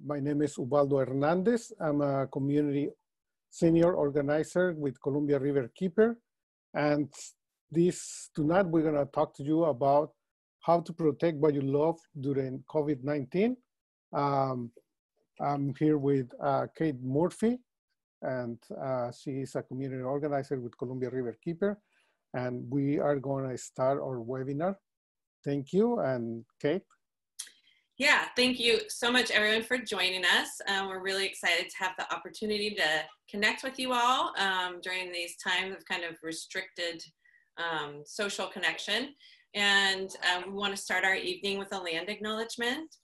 My name is Ubaldo Hernandez. I'm a community senior organizer with Columbia Riverkeeper. And tonight we're gonna talk to you about how to protect what you love during COVID-19. I'm here with Kate Murphy, and she is a community organizer with Columbia Riverkeeper. And we are gonna start our webinar. Thank you, and Kate. Yeah, thank you so much everyone for joining us. We're really excited to have the opportunity to connect with you all during these times of kind of restricted social connection. And we want to start our evening with a land acknowledgement.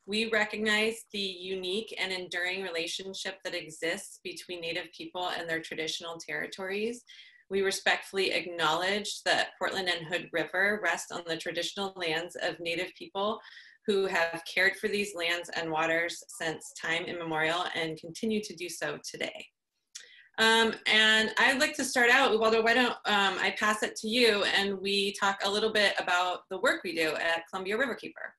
We recognize the unique and enduring relationship that exists between Native people and their traditional territories. We respectfully acknowledge that Portland and Hood River rest on the traditional lands of Native people who have cared for these lands and waters since time immemorial and continue to do so today. And I'd like to start out, Ubaldo, why don't I pass it to you and we talk a little bit about the work we do at Columbia Riverkeeper.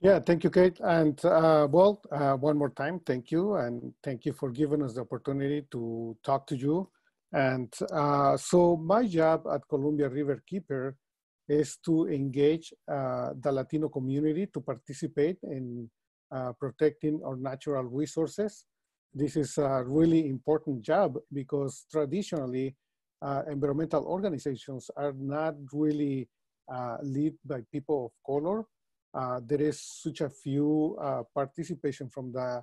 Yeah, thank you, Kate. And one more time, thank you. And thank you for giving us the opportunity to talk to you. And so my job at Columbia Riverkeeper is to engage the Latino community to participate in protecting our natural resources. This is a really important job because traditionally, environmental organizations are not really led by people of color. There is such a few participation from the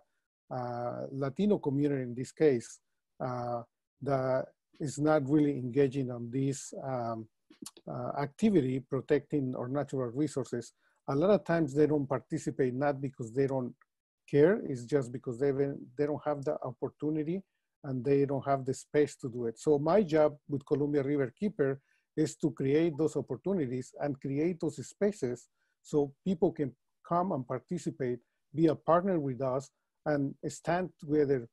Latino community in this case that is not really engaging on this activity protecting our natural resources. A lot of times they don't participate not because they don't care, it's just because they don't have the opportunity and they don't have the space to do it. So my job with Columbia Riverkeeper is to create those opportunities and create those spaces so people can come and participate, be a partner with us, and stand together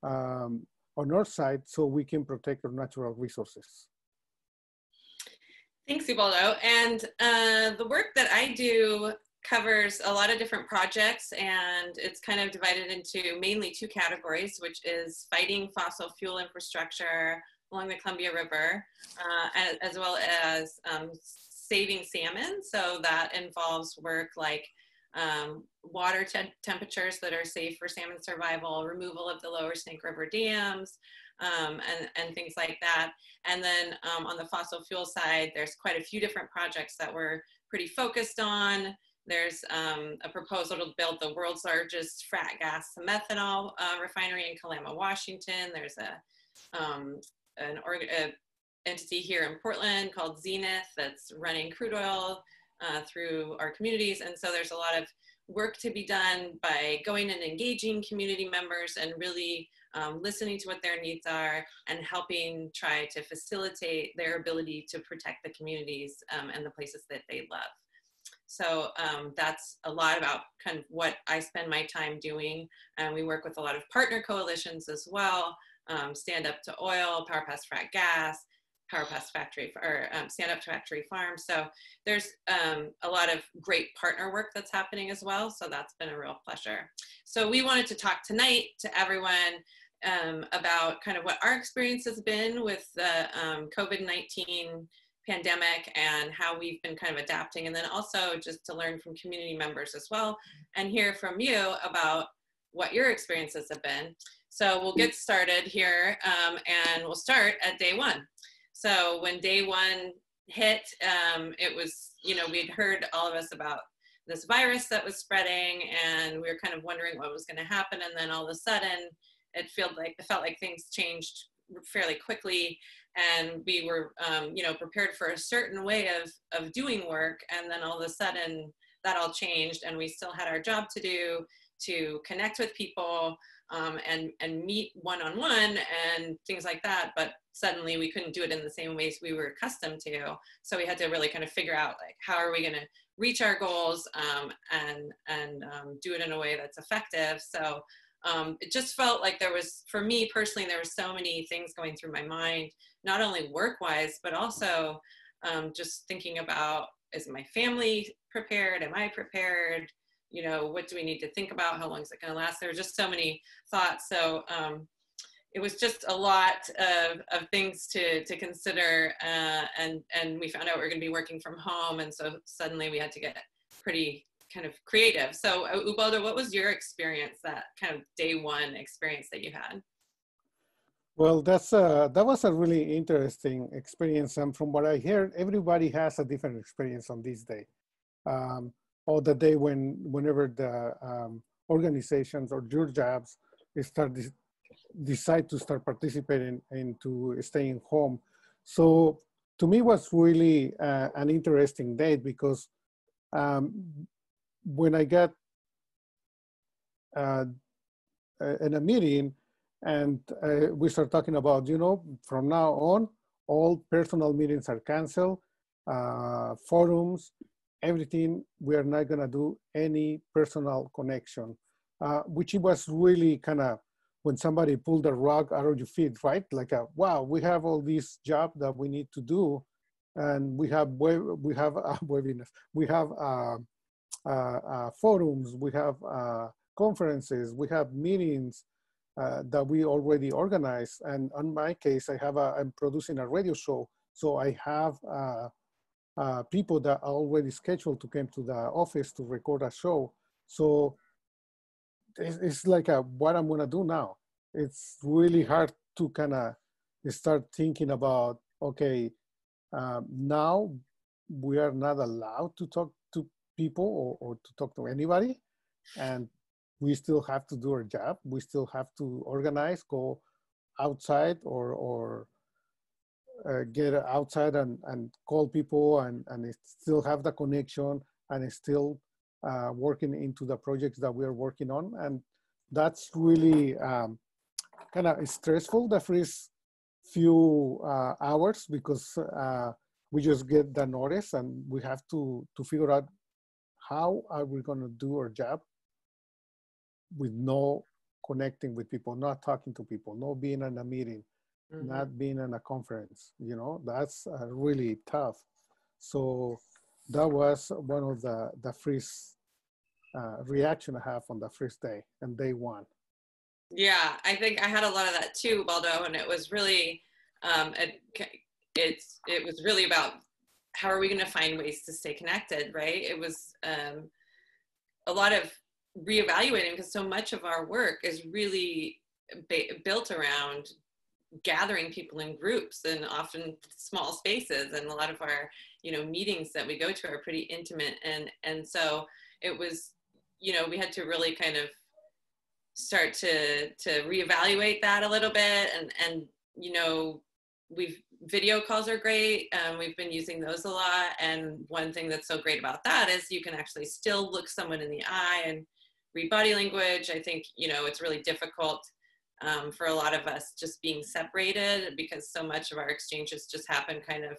on our side so we can protect our natural resources. Thanks, Ubaldo. And the work that I do covers a lot of different projects, and it's kind of divided into mainly two categories, which is fighting fossil fuel infrastructure along the Columbia River, as well as saving salmon. So that involves work like water temperatures that are safe for salmon survival, removal of the lower Snake River dams, and things like that. And then on the fossil fuel side, there's quite a few different projects that we're pretty focused on. There's a proposal to build the world's largest frac gas to methanol refinery in Kalama, Washington. There's an entity here in Portland called Zenith that's running crude oil through our communities. And so there's a lot of work to be done by going and engaging community members and really listening to what their needs are and helping try to facilitate their ability to protect the communities and the places that they love. So that's a lot about kind of what I spend my time doing. And we work with a lot of partner coalitions as well, Stand Up to Oil, Power Pass Frac Gas, Power Pass Factory, or Stand Up to Factory Farm. So there's a lot of great partner work that's happening as well. So that's been a real pleasure. So we wanted to talk tonight to everyone about kind of what our experience has been with the COVID-19 pandemic and how we've been kind of adapting, and then also just to learn from community members as well and hear from you about what your experiences have been. So we'll get started here and we'll start at day one. So when day one hit, it was, we'd heard all of us about this virus that was spreading and we were kind of wondering what was going to happen. And then all of a sudden it felt like things changed fairly quickly, and we were prepared for a certain way of doing work, and then all of a sudden that all changed and we still had our job to do, to connect with people and meet one-on-one and things like that, but suddenly we couldn't do it in the same ways we were accustomed to. So we had to really kind of figure out like how are we going to reach our goals and do it in a way that's effective. So it just felt like there was, for me personally, there were so many things going through my mind, not only work-wise, but also just thinking about, is my family prepared? Am I prepared? you know, what do we need to think about? How long is it going to last? There were just so many thoughts. So it was just a lot of things to consider. And we found out we were going to be working from home. And so suddenly we had to get pretty kind of creative. So Ubaldo, what was your experience, that kind of day one experience that you had? Well, that was a really interesting experience. And from what I heard, everybody has a different experience on this day. Um, or the day whenever the organizations or your jobs decide to start participating into staying home. So to me, it was really an interesting day because when I got in a meeting and we start talking about, you know, from now on, all personal meetings are canceled, forums, everything, we are not gonna do any personal connection, which it was really kind of when somebody pulled the rug out of your feet, right? Like, wow, we have all this job that we need to do, and we have webinars, we have forums, we have conferences, we have meetings that we already organized. And on my case, I'm producing a radio show, so I have people that are already scheduled to come to the office to record a show. So it's like what I'm gonna do now. It's really hard to kind of start thinking about, okay, now we are not allowed to talk to people or to talk to anybody. And we still have to do our job. We still have to organize, go outside or get outside and call people and still have the connection and still working into the projects that we are working on. And that's really kind of stressful the first few hours because we just get the notice and we have to figure out how are we going to do our job with no connecting with people, not talking to people, no being in a meeting, not being in a conference. You know, that's really tough. So that was one of the first reaction I have on the first day and day one. Yeah, I think I had a lot of that too, Baldo, and it was really, it was really about how are we going to find ways to stay connected, right? It was a lot of reevaluating because so much of our work is really built around gathering people in groups and often small spaces, and a lot of our, you know, meetings that we go to are pretty intimate, and so it was, you know, we had to really kind of start to reevaluate that a little bit, and you know, video calls are great. We've been using those a lot, and one thing that's so great about that is you can actually still look someone in the eye and read body language. I think, you know, it's really difficult for a lot of us just being separated because so much of our exchanges just happen kind of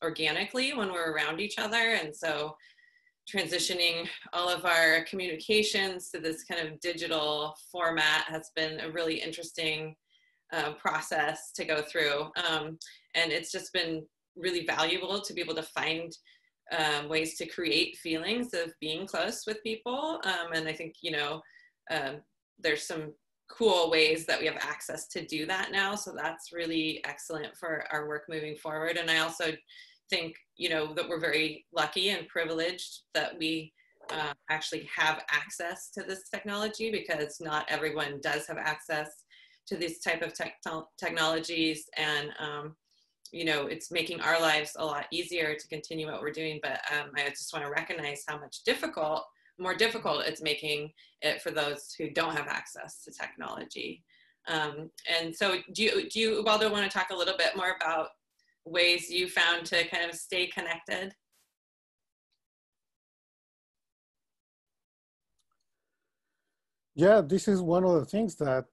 organically when we're around each other. And so transitioning all of our communications to this kind of digital format has been a really interesting process to go through. And it's just been really valuable to be able to find ways to create feelings of being close with people. And I think, you know, there's some cool ways that we have access to do that now. So that's really excellent for our work moving forward. And I also think, you know, that we're very lucky and privileged that we actually have access to this technology, because not everyone does have access to these type of technologies. And you know, it's making our lives a lot easier to continue what we're doing. But I just want to recognize how much more difficult it's making it for those who don't have access to technology. And so do you, Ubaldo, want to talk a little bit more about ways you found to kind of stay connected? Yeah, this is one of the things that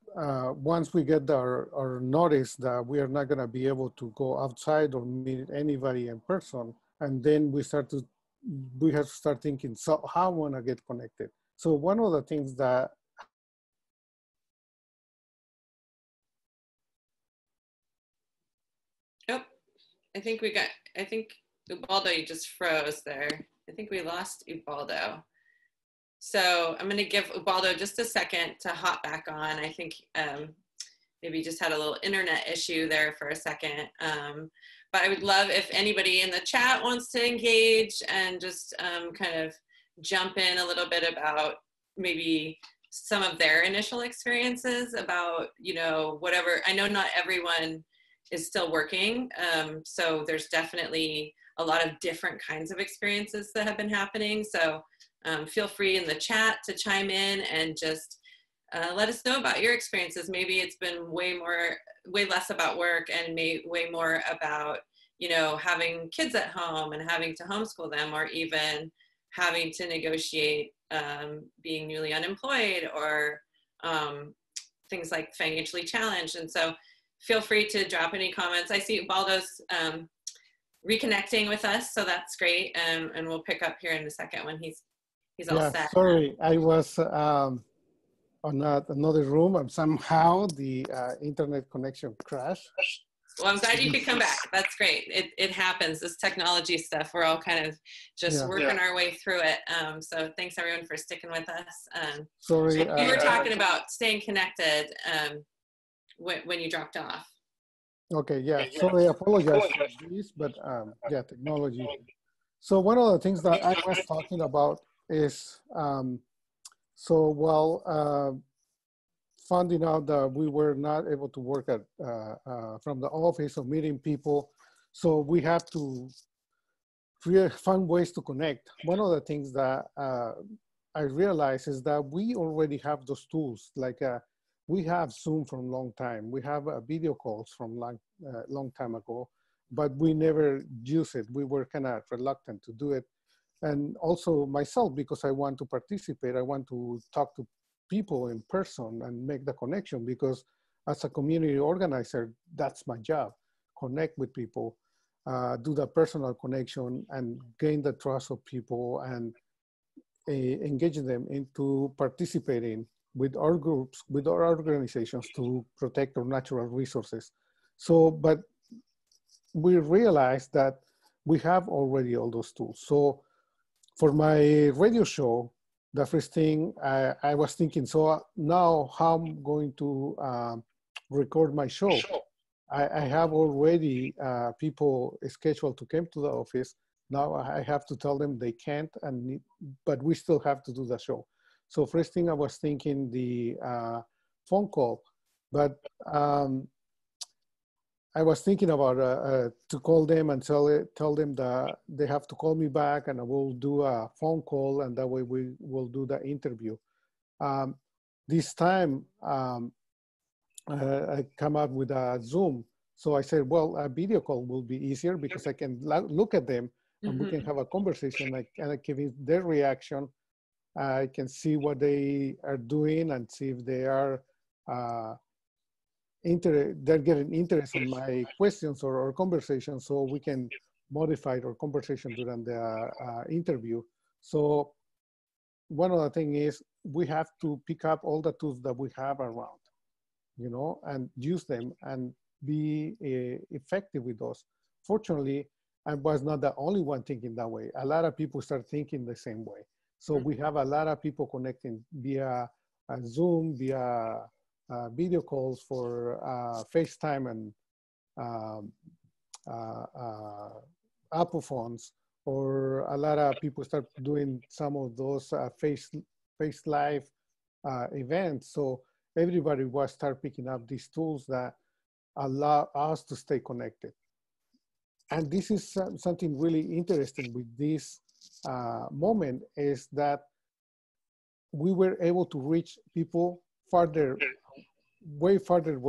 once we get our notice that we are not going to be able to go outside or meet anybody in person, and then we have to start thinking, so how I want to get connected. So one of the things that Oh, I think Ubaldo, you just froze there. I think we lost Ubaldo. So I'm going to give Ubaldo just a second to hop back on. I think maybe just had a little internet issue there for a second. But I would love if anybody in the chat wants to engage and just kind of jump in a little bit about maybe some of their initial experiences about, you know, whatever. I know not everyone is still working. So there's definitely a lot of different kinds of experiences that have been happening. So feel free in the chat to chime in and just let us know about your experiences. Maybe it's been way less about work and way more about, you know, having kids at home and having to homeschool them, or even having to negotiate being newly unemployed, or things like financially challenged. And so feel free to drop any comments. I see Baldo's reconnecting with us, so that's great. And we'll pick up here in a second when he's all set. Sorry, I was on another room, and somehow the internet connection crashed. Well, I'm glad you could come back. That's great. It happens. This technology stuff, we're all kind of just working our way through it. So thanks everyone for sticking with us. Sorry. You were talking about staying connected when you dropped off. Okay, sorry, I apologize for this, but technology. So one of the things that I was talking about is, finding out that we were not able to work at from the office or meeting people. So we have to find ways to connect. One of the things that I realized is that we already have those tools. Like we have Zoom from a long time. We have video calls from long time ago, but we never use it. We were kind of reluctant to do it. And also myself, because I want to participate, I want to talk to people in person and make the connection, because as a community organizer, that's my job. Connect with people, do the personal connection and gain the trust of people, and engage them into participating with our groups, with our organizations to protect our natural resources. So, but we realized that we have already all those tools. So for my radio show, the first thing I was thinking, so now how I'm going to record my show. I have already people scheduled to come to the office. Now I have to tell them they can't, but we still have to do the show. So first thing I was thinking the phone call, but I was thinking about to call them and tell them that they have to call me back, and I will do a phone call, and that way we will do the interview. This time I come up with a Zoom. So I said, well, a video call will be easier because I can look at them and we can have a conversation. I can give their reaction. I can see what they are doing and see if they are they're getting interest in my questions or conversations, so we can modify our conversation during the interview. So one of the things is we have to pick up all the tools that we have around, you know, and use them and be effective with those. Fortunately, I was not the only one thinking that way. A lot of people start thinking the same way. So we have a lot of people connecting via Zoom, via video calls for FaceTime and Apple phones, or a lot of people start doing some of those face live events. So everybody was start picking up these tools that allow us to stay connected. And this is something really interesting with this moment, is that we were able to reach people farther, way farther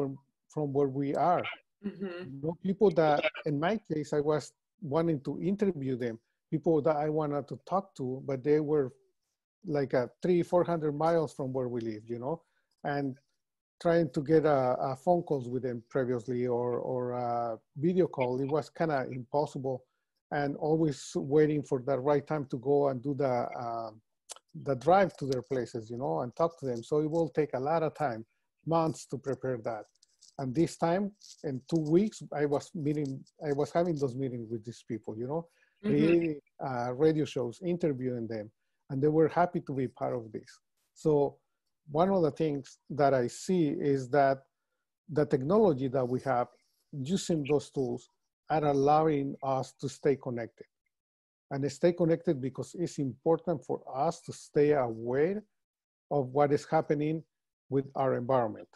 from where we are. You know, people that, in my case, I was wanting to interview them, people that I wanted to talk to, but they were like 300-400 miles from where we live, you know, and trying to get a phone calls with them previously or a video call, it was kind of impossible, and always waiting for the right time to go and do the drive to their places, you know, and talk to them. So it will take a lot of time, months to prepare that. And this time, in 2 weeks, I was having those meetings with these people, you know, creating radio shows, interviewing them, and they were happy to be part of this. So one of the things that I see is that the technology that we have, using those tools, are allowing us to stay connected. And stay connected because it's important for us to stay aware of what is happening with our environment.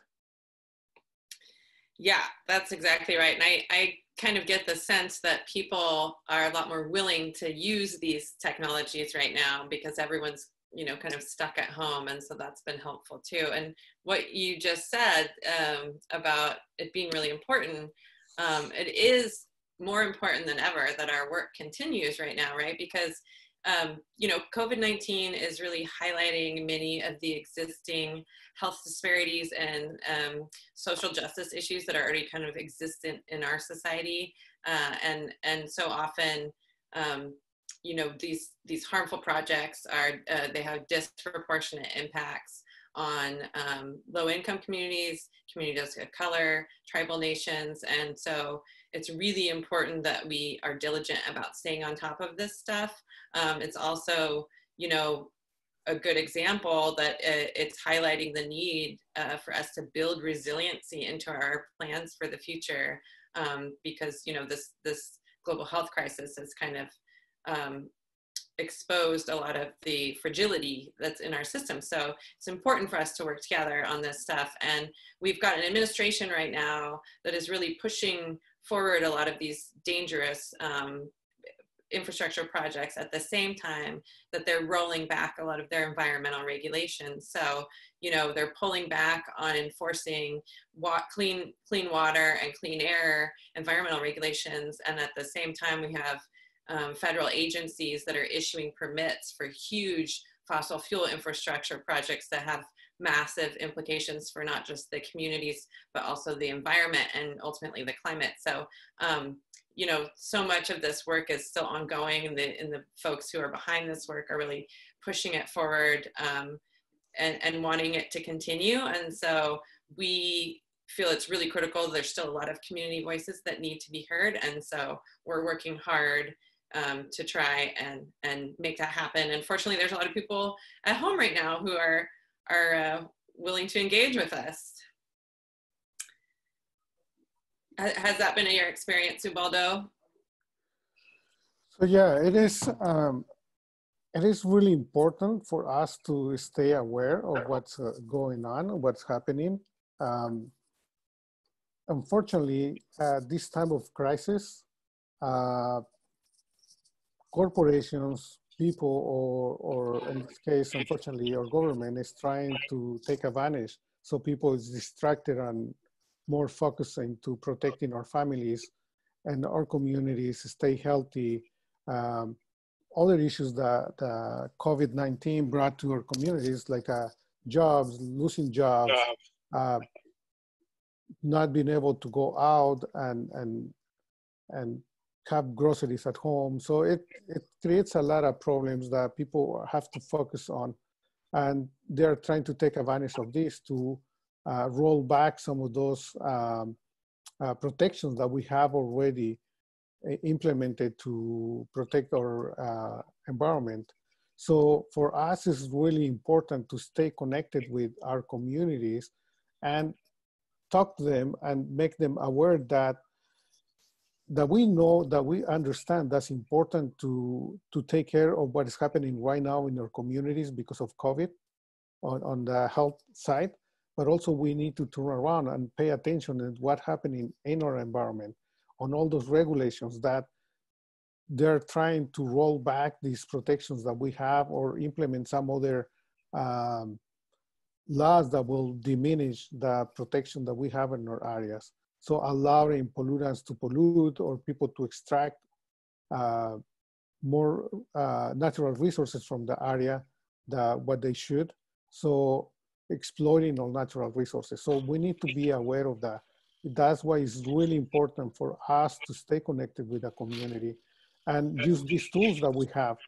Yeah, that's exactly right. And I kind of get the sense that people are a lot more willing to use these technologies right now because everyone's, you know, kind of stuck at home. And so that's been helpful too. And what you just said about it being really important, it is more important than ever that our work continues right now, right? Because you know, COVID-19 is really highlighting many of the existing health disparities and social justice issues that are already kind of existent in our society. And so often, you know, these harmful projects are, they have disproportionate impacts on low-income communities, communities of color, tribal nations. And so it's really important that we are diligent about staying on top of this stuff. It's also, you know, a good example that it's highlighting the need for us to build resiliency into our plans for the future, because, you know, this global health crisis has kind of exposed a lot of the fragility that's in our system. So it's important for us to work together on this stuff. And we've got an administration right now that is really pushing forward a lot of these dangerous infrastructure projects at the same time that they're rolling back a lot of their environmental regulations. So, you know, they're pulling back on enforcing clean water and clean air environmental regulations. And at the same time, we have federal agencies that are issuing permits for huge fossil fuel infrastructure projects that have massive implications for not just the communities, but also the environment and ultimately the climate. So, you know, so much of this work is still ongoing, and the folks who are behind this work are really pushing it forward and wanting it to continue. And so we feel it's really critical. There's still a lot of community voices that need to be heard. And so we're working hard to try and make that happen. And fortunately, there's a lot of people at home right now who are willing to engage with us. Has that been your experience, Ubaldo? So yeah, it is really important for us to stay aware of what's going on, what's happening. Unfortunately, at this time of crisis, corporations, people, or in this case, unfortunately, our government is trying to take advantage. So people is distracted and more focused into protecting our families and our communities, stay healthy. Other issues that COVID-19 brought to our communities, like jobs, losing jobs, not being able to go out and have groceries at home. So it creates a lot of problems that people have to focus on. And they're trying to take advantage of this to roll back some of those protections that we have already implemented to protect our environment. So for us, it's really important to stay connected with our communities and talk to them and make them aware that we know, that we understand that's important to take care of what is happening right now in our communities because of COVID on the health side, but also we need to turn around and pay attention to what's happening in our environment, on all those regulations that they're trying to roll back these protections that we have or implement some other laws that will diminish the protection that we have in our areas. So allowing pollutants to pollute or people to extract more natural resources from the area than what they should. So exploiting all natural resources. So we need to be aware of that. That's why it's really important for us to stay connected with the community and use these tools that we have.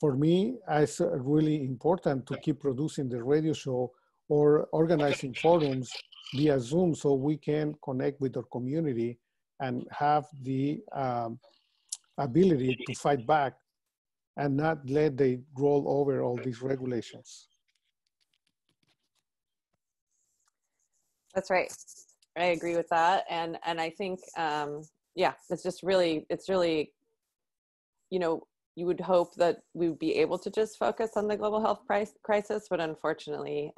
For me, it's really important to keep producing the radio show or organizing forums via Zoom so we can connect with our community and have the ability to fight back and not let they roll over all these regulations. That's right. I agree with that. And I think, yeah, it's really, you know, you would hope that we would be able to just focus on the global health crisis, but unfortunately,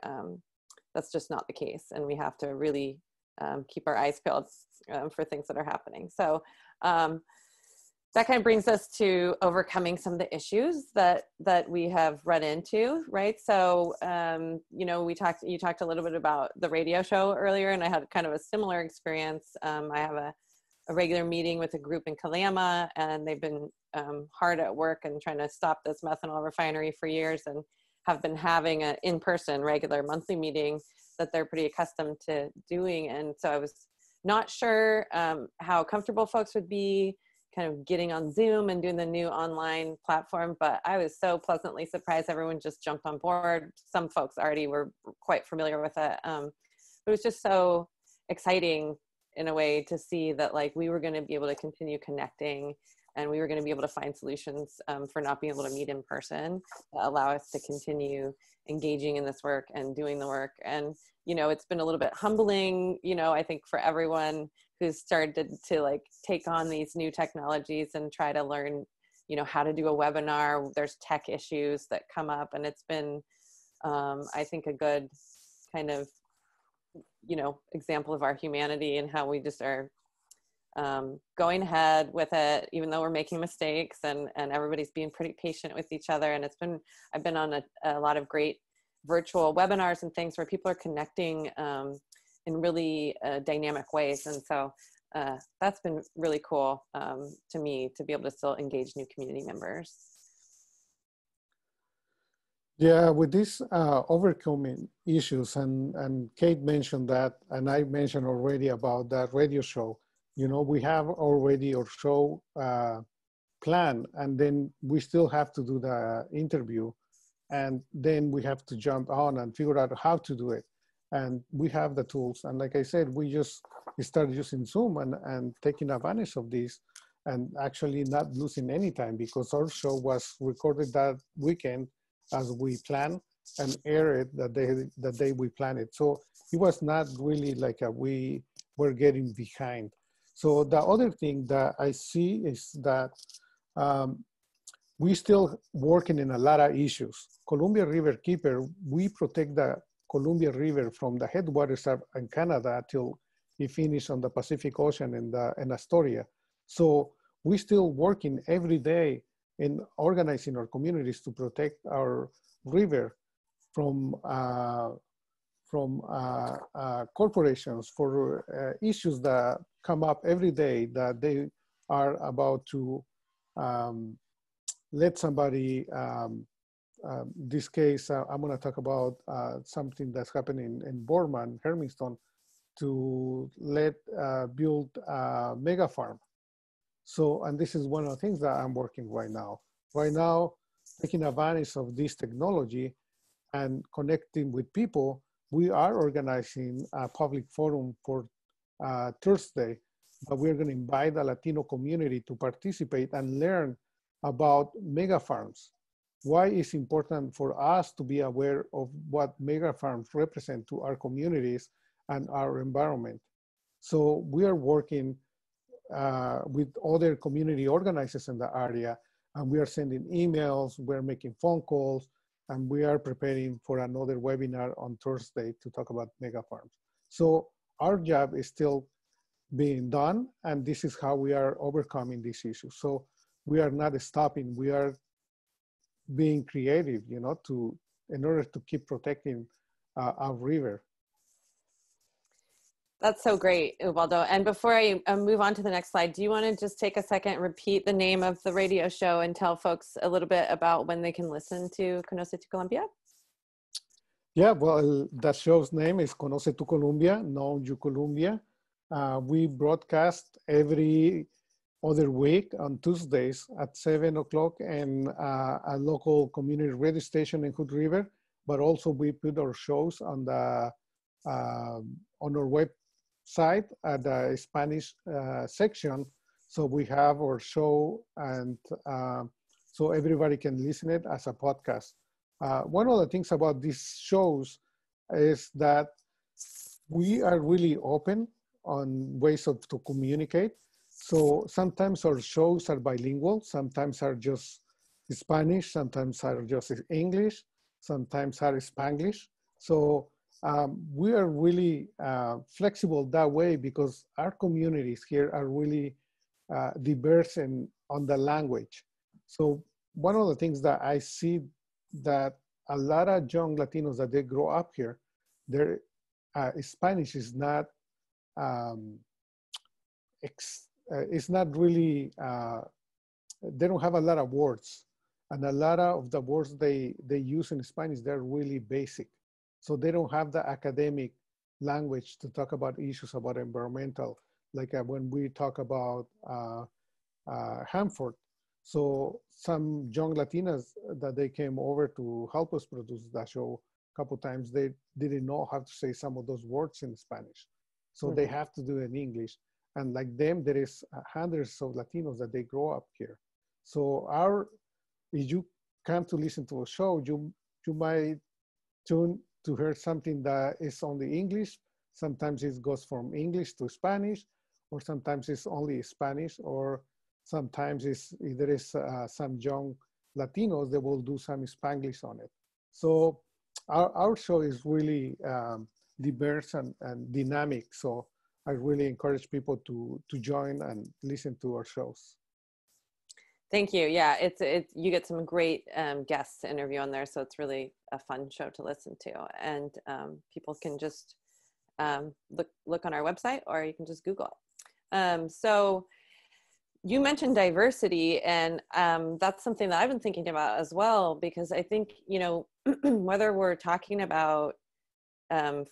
that's just not the case. And we have to really keep our eyes peeled for things that are happening. So that kind of brings us to overcoming some of the issues that we have run into, right? So, you know, you talked a little bit about the radio show earlier, and I had kind of a similar experience. I have a regular meeting with a group in Calama, and they've been hard at work and trying to stop this methanol refinery for years, and have been having an in-person regular monthly meeting that they're pretty accustomed to doing. And so I was not sure how comfortable folks would be kind of getting on Zoom and doing the new online platform, but I was so pleasantly surprised. Everyone just jumped on board. Some folks already were quite familiar with it. But it was just so exciting in a way to see that like we were going to be able to continue connecting, and we were going to be able to find solutions for not being able to meet in person that allow us to continue engaging in this work and doing the work. And, you know, it's been a little bit humbling, you know, I think for everyone who's started to like take on these new technologies and try to learn, you know, how to do a webinar. There's tech issues that come up, and it's been, I think, a good kind of, you know, example of our humanity and how we just are going ahead with it, even though we're making mistakes, and everybody's being pretty patient with each other. And it's been, I've been on a lot of great virtual webinars and things where people are connecting in really dynamic ways. And so that's been really cool to me, to be able to still engage new community members. Yeah, with these overcoming issues, and Kate mentioned that, and I mentioned already about that radio show. You know, we have already our show planned, and then we still have to do the interview, and then we have to jump on and figure out how to do it. And we have the tools. And like I said, we started using Zoom and taking advantage of this, and actually not losing any time, because our show was recorded that weekend as we planned and aired it the day we planned it. So it was not really like we were getting behind. So the other thing that I see is that we still working in a lot of issues. Columbia Riverkeeper, we protect the Columbia River from the headwaters in Canada till it finishes on the Pacific Ocean in Astoria. So we still working every day in organizing our communities to protect our river from corporations for issues that come up every day, that they are about to let somebody, this case, I'm gonna talk about something that's happening in Boardman, Hermiston, to build a mega farm. So, and this is one of the things that I'm working right now. Right now, taking advantage of this technology and connecting with people, we are organizing a public forum for Thursday, but we're going to invite the Latino community to participate and learn about mega farms. Why it's important for us to be aware of what mega farms represent to our communities and our environment. So we are working with other community organizers in the area, and we are sending emails, we're making phone calls, and we are preparing for another webinar on Thursday to talk about mega farms. So our job is still being done, and this is how we are overcoming these issues. So we are not stopping, we are being creative, you know, in order to keep protecting our river. That's so great, Ubaldo. And before I move on to the next slide, do you want to just take a second and repeat the name of the radio show and tell folks a little bit about when they can listen to Conoce tu Colombia? Yeah, well, that show's name is Conoce tu Colombia, Know You Colombia. We broadcast every other week on Tuesdays at 7 o'clock and a local community radio station in Hood River, but also we put our shows on our website at the Spanish section. So we have our show, and so everybody can listen it as a podcast. One of the things about these shows is that we are really open on ways to communicate. So sometimes our shows are bilingual, sometimes are just Spanish, sometimes are just English, sometimes are Spanglish. So we are really flexible that way because our communities here are really diverse on the language. So one of the things that I see that a lot of young Latinos that they grow up here, their Spanish is not it's not really they don't have a lot of words, and a lot of the words they use in Spanish, they're really basic, so they don't have the academic language to talk about issues about environmental, like when we talk about Hanford. So some young Latinas that they came over to help us produce that show a couple times, they didn't know how to say some of those words in Spanish. So they have to do it in English. And like them, there is hundreds of Latinos that they grow up here. So if you come to listen to a show, you might tune to hear something that is only English. Sometimes it goes from English to Spanish, or sometimes it's only Spanish, or sometimes if there is some young Latinos, they will do some Spanglish on it. So our show is really diverse and dynamic. So I really encourage people to join and listen to our shows. Thank you. Yeah, it's you get some great guests to interview on there, so it's really a fun show to listen to. And people can just look on our website, or you can just Google it. So you mentioned diversity, and that's something that I've been thinking about as well, because I think, you know, whether we're talking about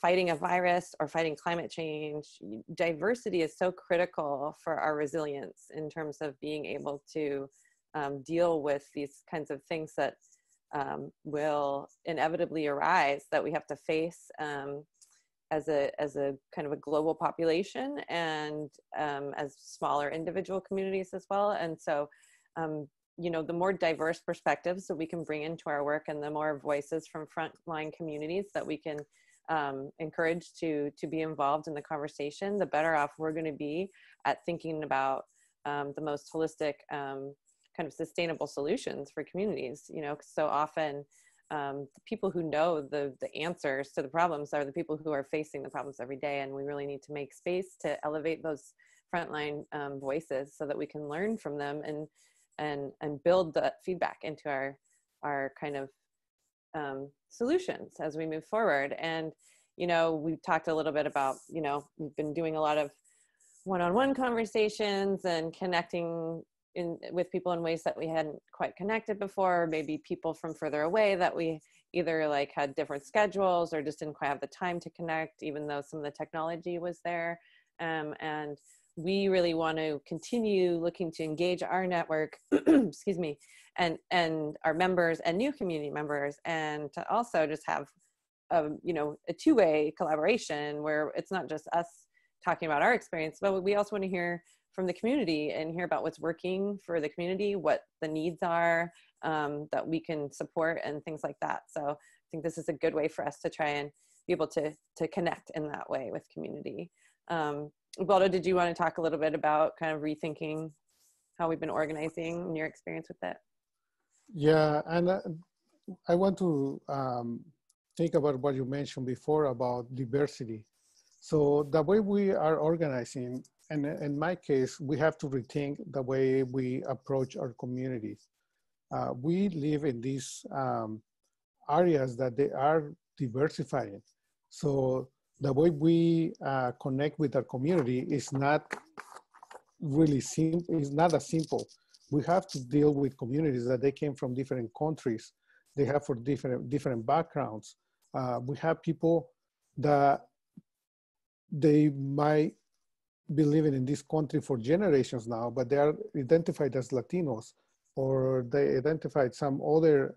fighting a virus or fighting climate change, diversity is so critical for our resilience in terms of being able to deal with these kinds of things that will inevitably arise, that we have to face as a kind of a global population, and as smaller individual communities as well. And so, you know, the more diverse perspectives that we can bring into our work, and the more voices from frontline communities that we can encourage to be involved in the conversation, the better off we're going to be at thinking about the most holistic kind of sustainable solutions for communities. You know, so often the people who know the answers to the problems are the people who are facing the problems every day, and we really need to make space to elevate those frontline voices so that we can learn from them and build that feedback into our kind of solutions as we move forward. And, you know, we talked a little bit about, you know, we've been doing a lot of one-on-one conversations and connecting with people in ways that we hadn't quite connected before, or maybe people from further away that we either like had different schedules or just didn't quite have the time to connect, even though some of the technology was there. And we really want to continue looking to engage our network, excuse me, and our members and new community members, and to also just have you know, a two-way collaboration where it's not just us talking about our experience, but we also want to hear from the community and hear about what's working for the community, what the needs are that we can support, and things like that. So I think this is a good way for us to try and be able to connect in that way with community. Ubaldo, did you want to talk a little bit about kind of rethinking how we've been organizing and your experience with it? Yeah, and I want to think about what you mentioned before about diversity. So the way we are organizing, and in my case, we have to rethink the way we approach our communities. We live in these areas that they are diversifying. So the way we connect with our community is not really simple, it's not as simple. We have to deal with communities that they came from different countries. They have for different backgrounds. We have people that they might be living in this country for generations now, but they are identified as Latinos, or they identified some other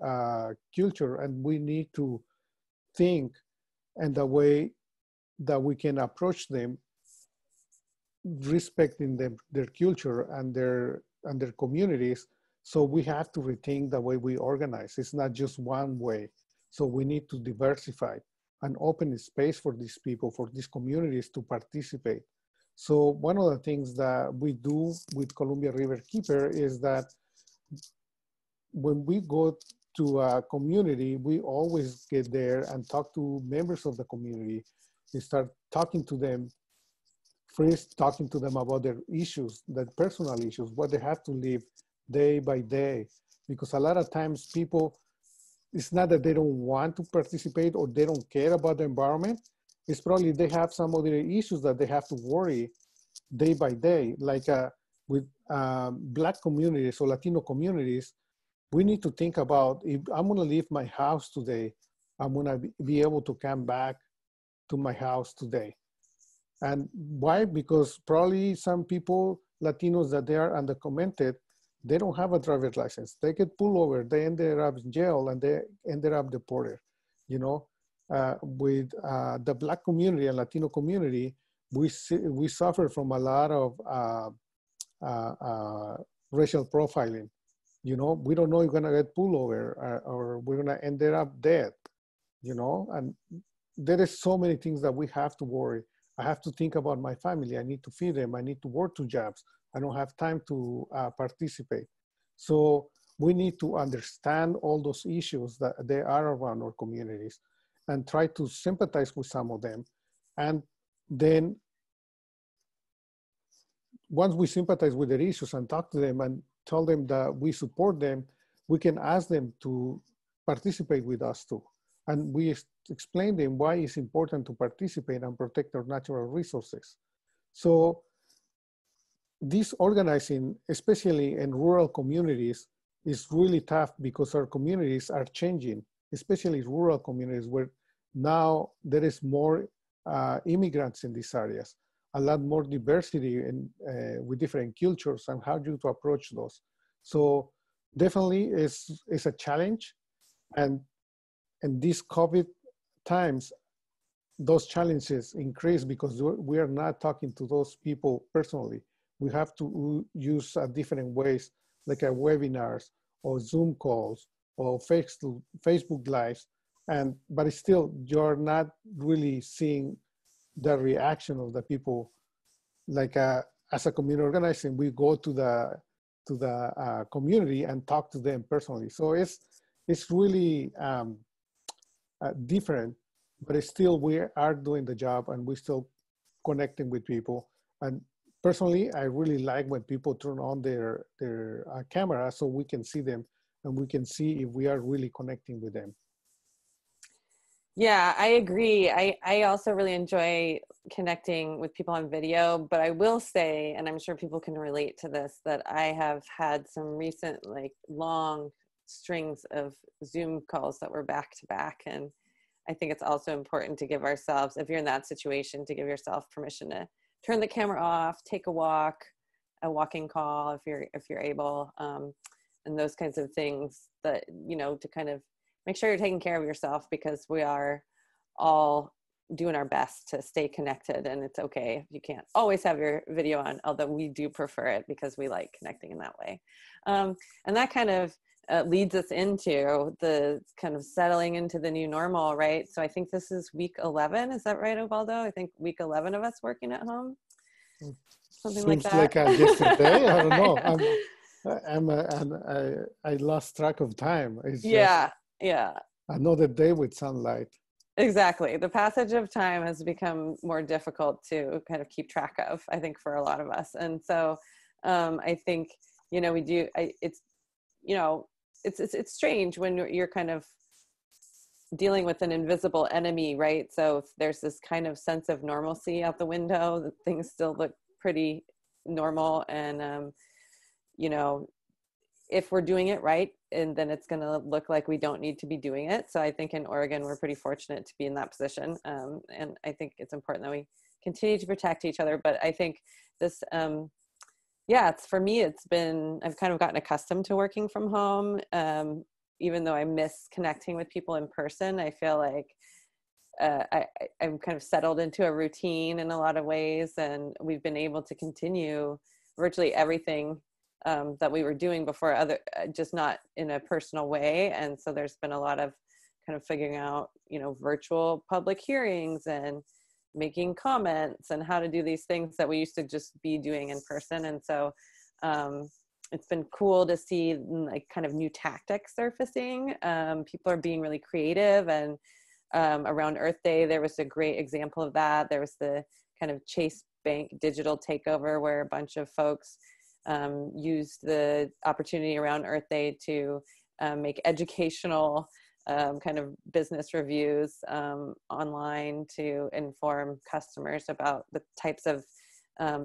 culture, and we need to think in the way that we can approach them, respecting their culture and their communities, So we have to rethink the way we organize. It's not just one way. So we need to diversify and open a space for these people, for these communities to participate. So one of the things that we do with Columbia Riverkeeper is that when we go to a community, we always get there and talk to members of the community. We start talking to them, first talking to them about their issues, their personal issues, what they have to live day by day. Because a lot of times people, it's not that they don't want to participate or they don't care about the environment. It's probably they have some other issues that they have to worry day by day. Like with Black communities or Latino communities, we need to think about, if I'm gonna leave my house today, I'm gonna be able to come back to my house today. And why? Because probably some people, Latinos that they are undocumented, they don't have a driver's license. They get pulled over, they ended up in jail, and they ended up deported. You know, with the Black community and Latino community, we suffer from a lot of racial profiling. You know, we don't know if we're gonna get pulled over or we're gonna end up dead. You know, and there is so many things that we have to worry. I have to think about my family. I need to feed them. I need to work 2 jobs. I don't have time to participate. So we need to understand all those issues that they are around our communities and try to sympathize with some of them. And then once we sympathize with their issues and talk to them and tell them that we support them, we can ask them to participate with us too. And we explain them why it's important to participate and protect our natural resources. So this organizing, especially in rural communities, is really tough because our communities are changing, especially rural communities where now there is more immigrants in these areas, a lot more diversity in, with different cultures and how you to approach those. So definitely it's a challenge. And in these COVID times, those challenges increase because we are not talking to those people personally. We have to use different ways, like webinars or Zoom calls or Facebook Lives. But still, you're not really seeing the reaction of the people. Like as a community organizing, we go to the community and talk to them personally. So it's really different, but still we are doing the job and we're still connecting with people. And personally, I really like when people turn on their camera so we can see them and we can see if we are really connecting with them. Yeah, I agree. I also really enjoy connecting with people on video, but I will say, and I'm sure people can relate to this, that I have had some recent like long strings of Zoom calls that were back to back. And I think it's also important to give ourselves, if you're in that situation, to give yourself permission to turn the camera off, take a walk, a walking call if you're able, and those kinds of things that, you know, to kind of make sure you're taking care of yourself, because we are all doing our best to stay connected, and it's okay if you can't always have your video on, although we do prefer it because we like connecting in that way. And that kind of leads us into the kind of settling into the new normal, right? So I think this is week 11. Is that right, Ubaldo? I think week 11 of us working at home. Something Seems like that. like yesterday. I don't know. I lost track of time. It's yeah, just yeah. another day with sunlight. Exactly. The passage of time has become more difficult to kind of keep track of, I think, for a lot of us. And so I think, you know, it's, you know, it's strange when you're kind of dealing with an invisible enemy, right? So there's this kind of sense of normalcy out the window, that things still look pretty normal. And, you know, if we're doing it right, and then it's going to look like we don't need to be doing it. So I think in Oregon, we're pretty fortunate to be in that position. And I think it's important that we continue to protect each other. But I think this, yeah, for me, I've kind of gotten accustomed to working from home. Even though I miss connecting with people in person, I feel like I'm kind of settled into a routine in a lot of ways. And we've been able to continue virtually everything that we were doing before, just not in a personal way. And so there's been a lot of kind of figuring out, virtual public hearings and making comments and how to do these things that we used to just be doing in person. And so it's been cool to see like kind of new tactics surfacing. People are being really creative, and around Earth Day, there was a great example of that. There was the kind of Chase Bank digital takeover where a bunch of folks used the opportunity around Earth Day to make educational kind of business reviews online to inform customers about the types of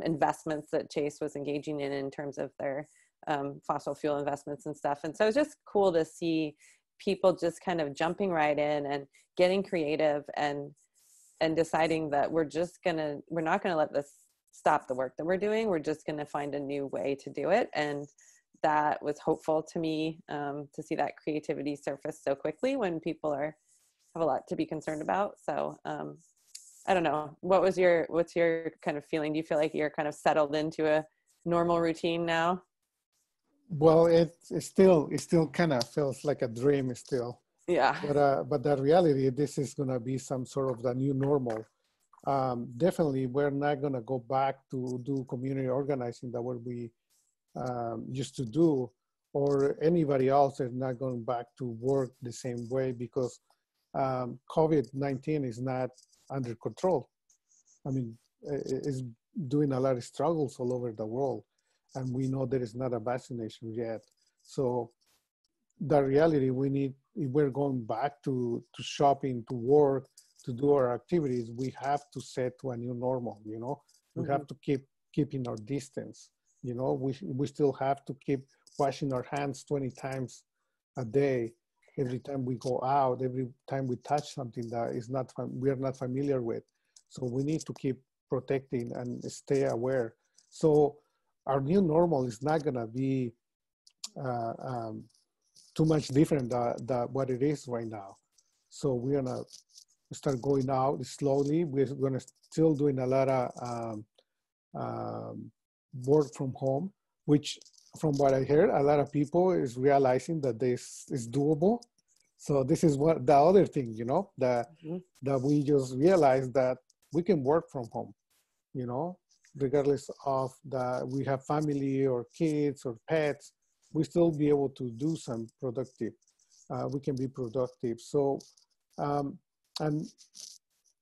investments that Chase was engaging in terms of their fossil fuel investments and stuff. And so it's just cool to see people just kind of jumping right in and getting creative and deciding that we're not gonna let this stop the work that we're doing. We're just gonna find a new way to do it. And that was hopeful to me, to see that creativity surface so quickly when people have a lot to be concerned about. So I don't know, what's your kind of feeling? Do you feel like you're kind of settled into a normal routine now? Well, it still kind of feels like a dream still. Yeah. But the reality, this is going to be some sort of the new normal. Definitely, we're not going to go back to do community organizing that what we used to do, or anybody else is not going back to work the same way because COVID-19 is not under control. I mean, it's doing a lot of struggles all over the world, and we know there is not a vaccination yet. So the reality, if we're going back to shopping, to work, to do our activities, we have to set to a new normal, We Mm-hmm. have to keeping our distance, We still have to keep washing our hands 20 times a day, every time we go out, every time we touch something that we are not familiar with. So we need to keep protecting and stay aware. So our new normal is not gonna be too much different than what it is right now. So we're gonna start going out slowly. We're gonna still doing a lot of work from home, which from what I heard, a lot of people is realizing that this is doable. So this is what the other thing, that we just realized that we can work from home, regardless of that we have family or kids or pets, we still be able to do some productive. We can be productive. So, and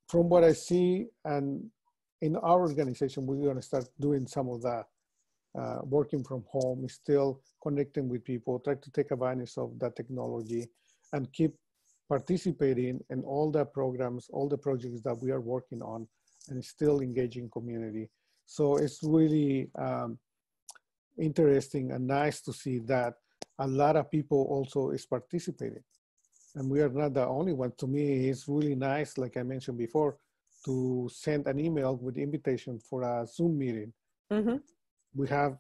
from what I see, and in our organization, we're going to start doing some of that. Working from home, still connecting with people, try to take advantage of that technology and keep participating in all the programs, all the projects that we are working on, and still engaging community. So it's really interesting and nice to see that a lot of people also is participating. And we are not the only one. To me, it's really nice, like I mentioned before, to send an email with invitation for a Zoom meeting. Mm-hmm. We have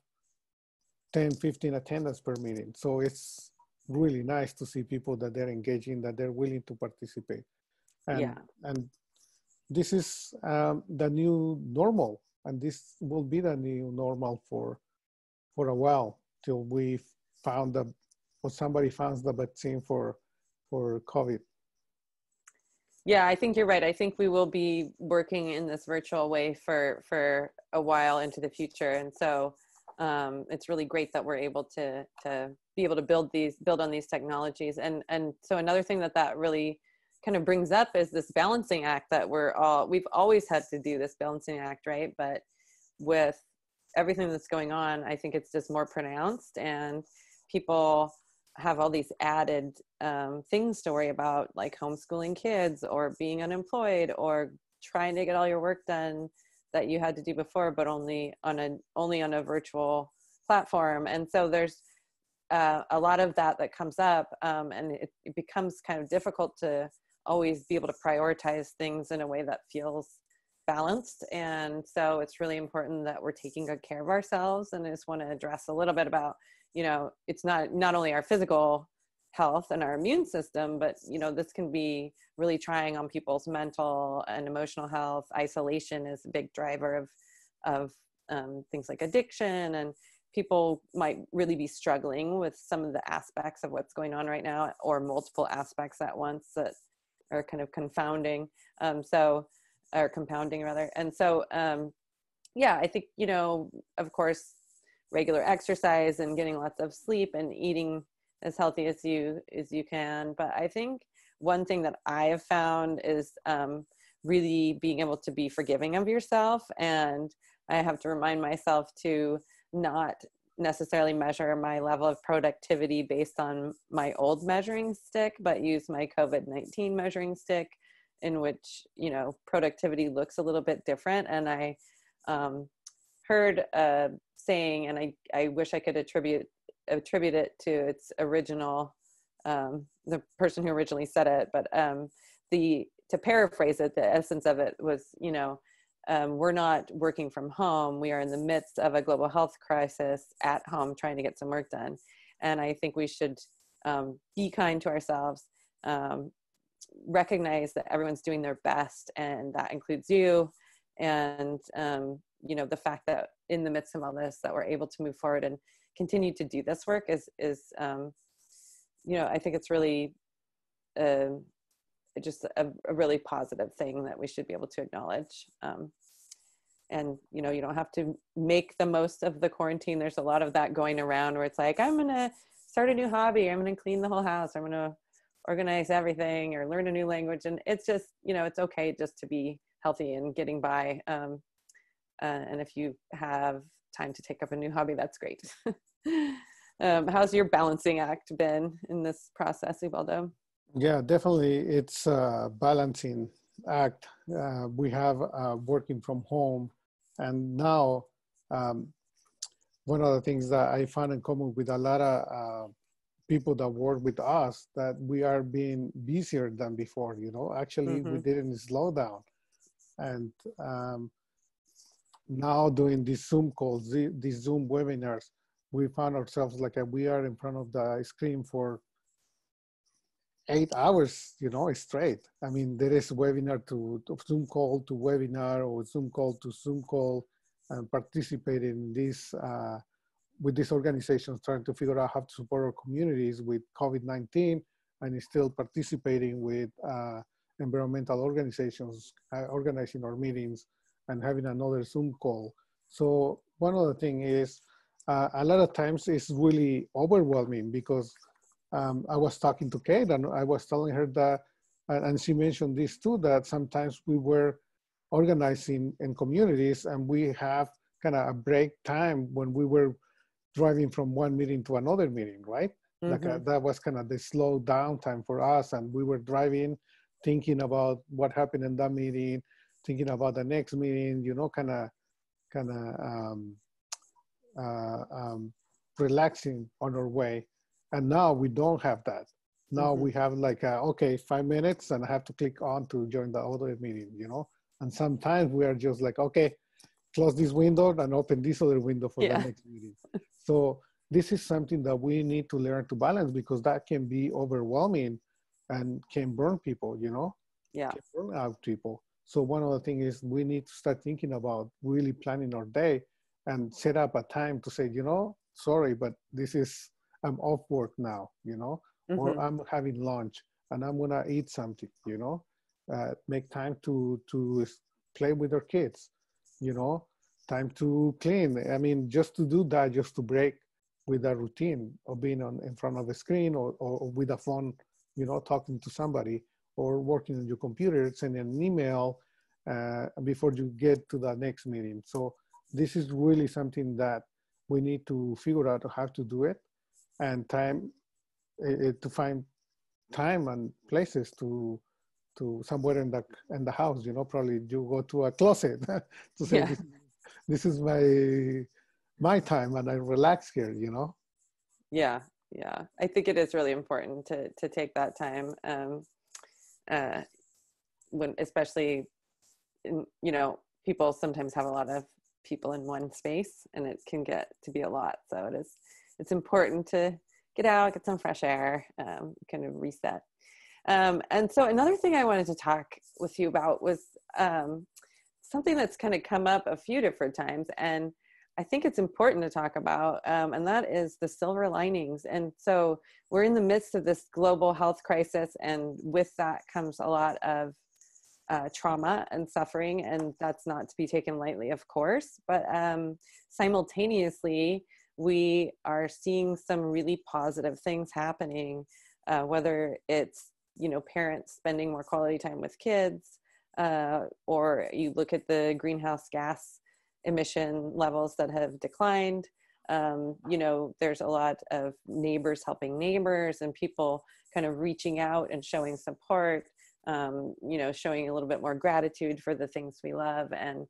10, 15 attendance per meeting. So it's really nice to see people that they're engaging, that they're willing to participate. And this is the new normal. And this will be the new normal for a while till we found or somebody finds the vaccine for COVID. Yeah, I think you're right. I think we will be working in this virtual way for a while into the future. And so it's really great that we're able to be able to build on these technologies. And so another thing that really kind of brings up is this balancing act that we've always had to do, this balancing act, right? But with everything that's going on, I think it's just more pronounced, and people have all these added things to worry about, like homeschooling kids or being unemployed or trying to get all your work done that you had to do before, but only on a virtual platform. And so there's a lot of that comes up, and it becomes kind of difficult to always be able to prioritize things in a way that feels balanced. And so it's really important that we're taking good care of ourselves. And I just want to address a little bit about, it's not only our physical health and our immune system, but, this can be really trying on people's mental and emotional health. Isolation is a big driver of things like addiction. people might really be struggling with some of the aspects of what's going on right now, or multiple aspects at once that are kind of confounding. Or compounding rather. And so, yeah, I think, you know, of course, regular exercise and getting lots of sleep and eating as healthy as you can. But I think one thing that I have found is really being able to be forgiving of yourself. And I have to remind myself to not necessarily measure my level of productivity based on my old measuring stick, but use my COVID-19 measuring stick, in which, you know, productivity looks a little bit different. And I heard a saying, and I wish I could attribute it to its original, the person who originally said it, but to paraphrase it, the essence of it was, you know, we're not working from home. We are in the midst of a global health crisis at home, trying to get some work done. And I think we should be kind to ourselves, recognize that everyone's doing their best, and that includes you. And, you know, the fact that in the midst of all this, that we're able to move forward and continue to do this work is you know, I think it's really just a really positive thing that we should be able to acknowledge. And, you know, you don't have to make the most of the quarantine. There's a lot of that going around where it's like, I'm going to start a new hobby. I'm going to clean the whole house. I'm going to organize everything or learn a new language. And it's just, you know, it's okay just to be healthy and getting by. And if you have time to take up a new hobby, that's great. How's your balancing act been in this process, Ubaldo? Yeah, definitely. It's a balancing act. We have working from home. And now, one of the things that I found in common with a lot of people that work with us, that we are being busier than before, you know. Actually, we didn't slow down. And now doing these Zoom calls, these Zoom webinars, we found ourselves like we are in front of the screen for 8 hours, you know, straight. I mean, there is webinar to Zoom call to webinar, or Zoom call to Zoom call, and participate in this with these organizations, trying to figure out how to support our communities with COVID-19, and still participating with environmental organizations, organizing our meetings and having another Zoom call. So one of the things is, a lot of times it's really overwhelming, because I was talking to Kate and I was telling her that, and she mentioned this too, that sometimes we were organizing in communities and we have kind of a break time when we were driving from one meeting to another meeting, right? Like that was kind of the slow down time for us. And we were driving, thinking about what happened in that meeting, thinking about the next meeting, you know, kind of relaxing on our way. And now we don't have that. Now we have like, okay, 5 minutes and I have to click on to join the other meeting, you know? And sometimes we are just like, okay, close this window and open this other window for the next meeting. So this is something that we need to learn to balance, because that can be overwhelming and can burn people, you know? Yeah. Can burn out people. So one of the things is we need to start thinking about really planning our day and set up a time to say, you know, sorry, but this is, I'm off work now, you know, or I'm having lunch and I'm gonna eat something, you know, make time to play with our kids, you know, time to clean. I mean, just to do that, just to break with a routine of being in front of a screen, or with a phone, you know, talking to somebody, or working on your computer, sending an email before you get to the next meeting. So this is really something that we need to figure out how to do it, and time to find time and places to somewhere in the house, you know, probably you go to a closet to say, this is my time and I relax here, you know? Yeah. Yeah. I think it is really important to take that time. When, especially in, you know, people sometimes have a lot of people in one space and it can get to be a lot. So it's important to get out, get some fresh air, kind of reset. And so another thing I wanted to talk with you about was something that's kind of come up a few different times. And I think it's important to talk about, and that is the silver linings. And so we're in the midst of this global health crisis, and with that comes a lot of trauma and suffering, and that's not to be taken lightly, of course. But simultaneously, we are seeing some really positive things happening, whether it's, you know, parents spending more quality time with kids, or you look at the greenhouse gas emission levels that have declined. You know, there's a lot of neighbors helping neighbors, and people kind of reaching out and showing support, you know, showing a little bit more gratitude for the things we love. And,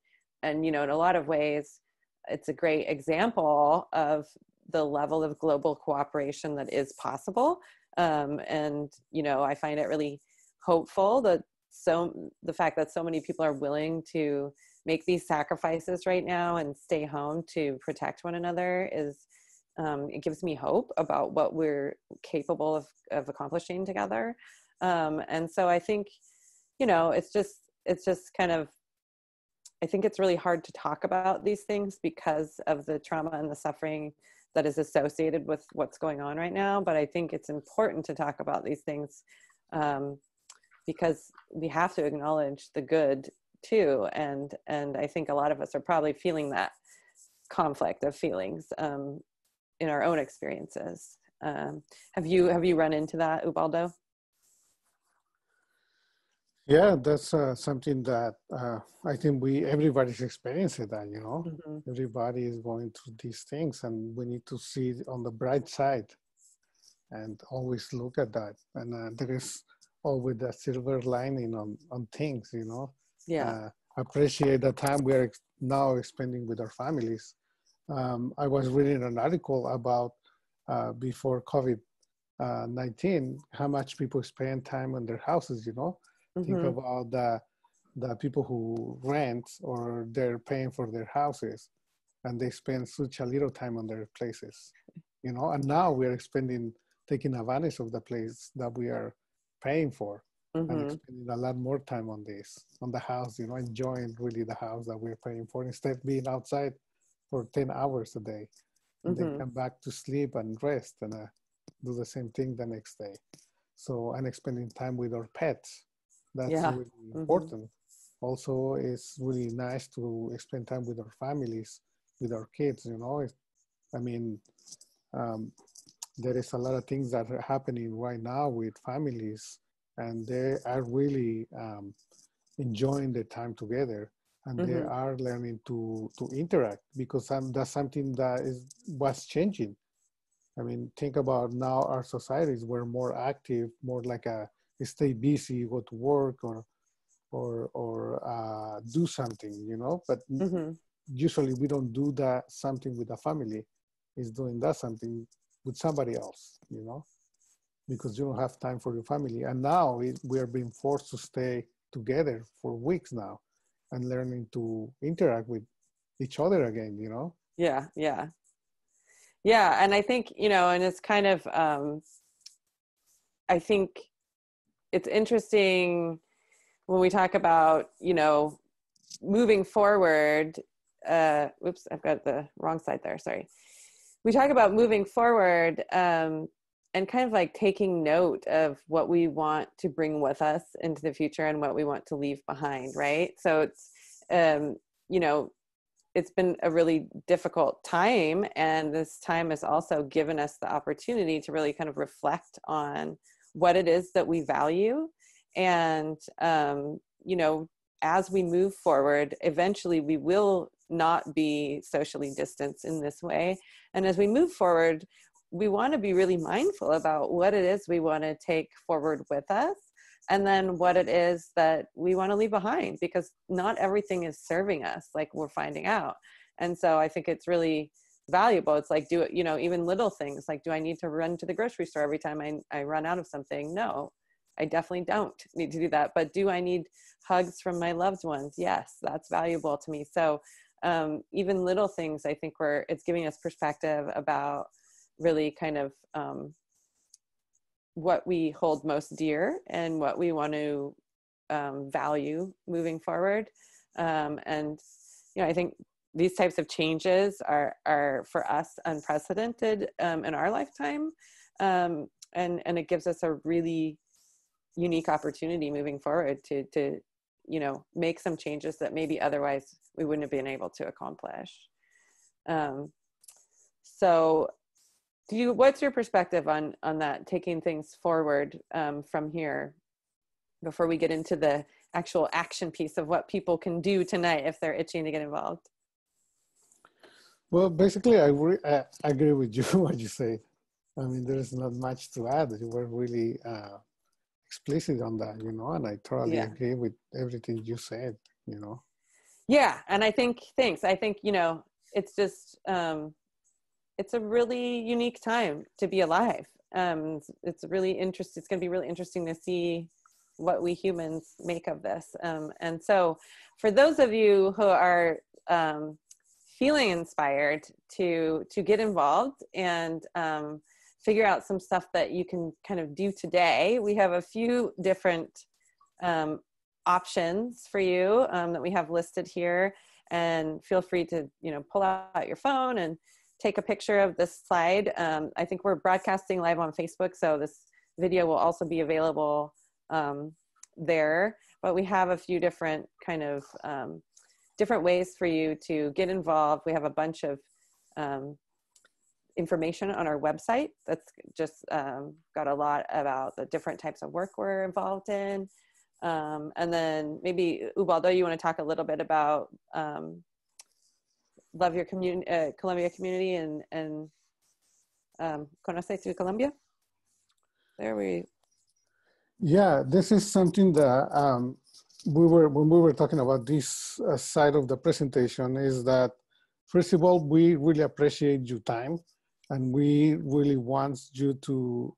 you know, in a lot of ways, it's a great example of the level of global cooperation that is possible. And, you know, I find it really hopeful that the fact that so many people are willing to make these sacrifices right now and stay home to protect one another is, it gives me hope about what we're capable of accomplishing together. And so I think, you know, it's just kind of, I think it's really hard to talk about these things because of the trauma and the suffering that is associated with what's going on right now. But I think it's important to talk about these things, because we have to acknowledge the good too. And I think a lot of us are probably feeling that conflict of feelings, in our own experiences. Have you run into that, Ubaldo? Yeah, that's something that I think everybody's experiencing that, you know. Mm-hmm. Everybody is going through these things, and we need to see it on the bright side and always look at that. And there is always that silver lining on things, you know. Yeah. Appreciate the time we are now spending with our families. I was reading an article about before COVID-19, how much people spend time on their houses, you know. Mm-hmm. Think about the people who rent or they're paying for their houses, and they spend such a little time on their places, you know. And now we're taking advantage of the place that we are paying for, Mm-hmm. and spending a lot more time on the house, you know, enjoying really the house that we're paying for, instead of being outside for 10 hours a day, and Mm-hmm. then come back to sleep and rest and do the same thing the next day. So, and spending time with our pets. That's really important. Mm-hmm. Also, it's really nice to spend time with our families, with our kids, you know. I mean, there is a lot of things that are happening right now with families, and they are really enjoying the time together, and mm-hmm. they are learning to interact, because that's something that was changing. I mean, think about now our societies were more active, more like stay busy, go to work or do something, you know. But mm-hmm. usually we don't do that something with the family. It's doing that something with somebody else, you know, because you don't have time for your family. And now we are being forced to stay together for weeks now and learning to interact with each other again, you know? Yeah, yeah. Yeah, and I think, you know, and it's kind of, I think it's interesting when we talk about, you know, moving forward, oops, I've got the wrong side there, sorry. We talk about moving forward, and kind of like taking note of what we want to bring with us into the future and what we want to leave behind, right? So it's, you know, it's been a really difficult time, and this time has also given us the opportunity to really kind of reflect on what it is that we value. And, you know, as we move forward, eventually we will not be socially distanced in this way. And as we move forward, we want to be really mindful about what it is we want to take forward with us, and then what it is that we want to leave behind, because not everything is serving us, like we're finding out. And so I think it's really valuable. It's like, you know, even little things like, do I need to run to the grocery store every time I run out of something? No, I definitely don't need to do that. But do I need hugs from my loved ones? Yes, that's valuable to me. So even little things, I think it's giving us perspective about really kind of what we hold most dear and what we want to value moving forward. And, you know, I think these types of changes are for us unprecedented in our lifetime. And it gives us a really unique opportunity moving forward to make some changes that maybe otherwise we wouldn't have been able to accomplish. So what's your perspective on that, taking things forward from here before we get into the actual action piece of what people can do tonight if they're itching to get involved? Well, basically, I agree with you, what you say. I mean, there's not much to add. You were really explicit on that, and I totally agree with everything you said, Yeah, and I think, thanks. I think, it's just, it's a really unique time to be alive. It's really interesting. It's going to be really interesting to see what we humans make of this. And so for those of you who are feeling inspired to get involved and figure out some stuff that you can kind of do today, we have a few different options for you that we have listed here. And feel free to, pull out your phone and take a picture of this slide. I think we're broadcasting live on Facebook, so this video will also be available there. But we have a few different kind of different ways for you to get involved. We have a bunch of information on our website that's just got a lot about the different types of work we're involved in. And then maybe, Ubaldo, you want to talk a little bit about Love Your Colombia community and Conoce tu Colombia? Yeah, this is something that when we were talking about this side of the presentation, is that, first of all, we really appreciate your time, and we really want you to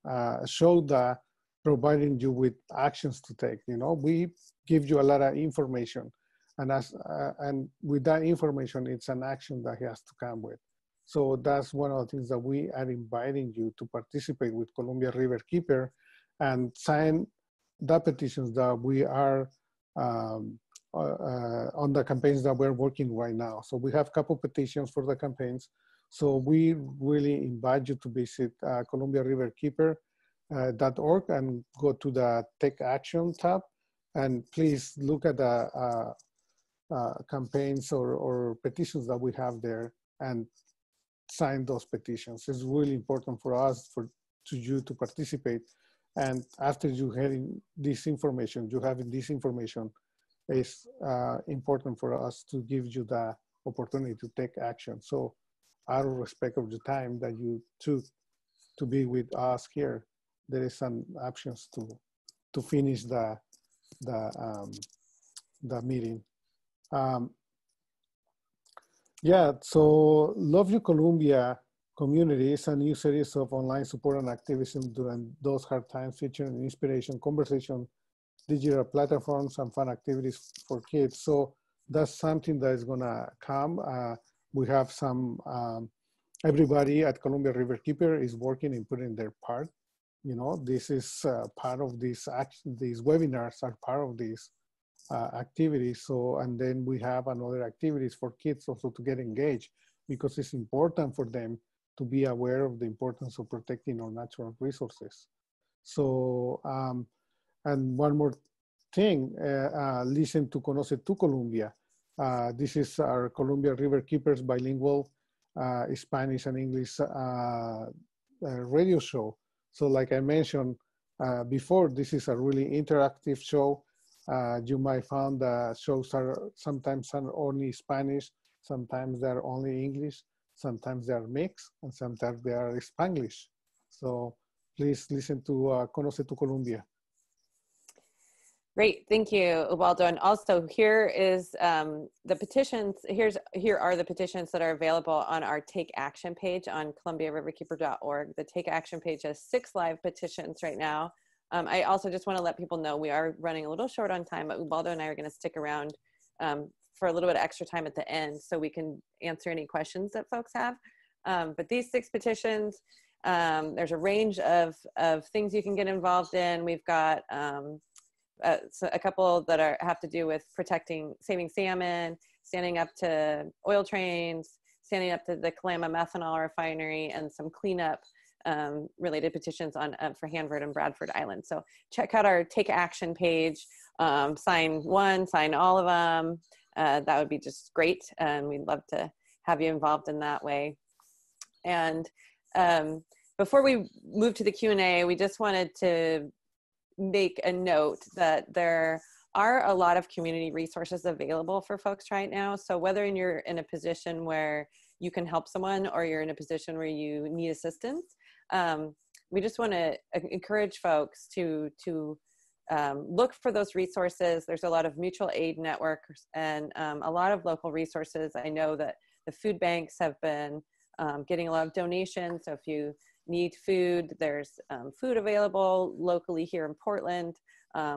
show that providing you with actions to take. We give you a lot of information, and with that information, it's an action that has to come with. So that's one of the things that we are inviting you to participate with Colombia Riverkeeper and sign the petitions that we are on the campaigns that we're working right now. So we have a couple petitions for the campaigns. So we really invite you to visit ColombiaRiverkeeper.org and go to the Take Action tab, and please look at the campaigns or petitions that we have there and sign those petitions. It's really important for us, to you to participate. And after you having this information, is important for us to give you the opportunity to take action. So out of respect of the time that you took to be with us here, there is some options to finish the meeting. So Love You Colombia community is a new series of online support and activism during those hard times, featuring inspiration, conversation, digital platforms, and fun activities for kids. So that's something that is gonna come. We have some, everybody at Colombia Riverkeeper is working and putting their part. This is part of this action. These webinars are part of this activities. So, and then we have another activities for kids also to get engaged, because it's important for them to be aware of the importance of protecting our natural resources. So, and one more thing, listen to Conoce tu Colombia. This is our Colombia Riverkeepers bilingual Spanish and English radio show. So like I mentioned before, this is a really interactive show. You might find the shows are sometimes only Spanish, sometimes they're only English, sometimes they are mixed, and sometimes they are Spanglish. So please listen to Conoce tu Colombia. Great, thank you, Ubaldo. And also here is the petitions. Here are the petitions that are available on our Take Action page on ColombiaRiverkeeper.org. The Take Action page has 6 live petitions right now. I also just want to let people know we are running a little short on time, but Ubaldo and I are going to stick around for a little bit of extra time at the end so we can answer any questions that folks have. But these 6 petitions, there's a range of things you can get involved in. We've got so a couple that have to do with saving salmon, standing up to oil trains, standing up to the Kalama methanol refinery, and some cleanup related petitions on for Hanford and Bradford Island. So check out our Take Action page, sign one, sign all of them. That would be just great. And we'd love to have you involved in that way. And before we move to the Q&A, we just wanted to make a note that there are a lot of community resources available for folks right now. So whether you're in a position where you can help someone or you're in a position where you need assistance, we just want to encourage folks to look for those resources. There's a lot of mutual aid networks and a lot of local resources. I know that the food banks have been getting a lot of donations. So if you need food, there's food available locally here in Portland.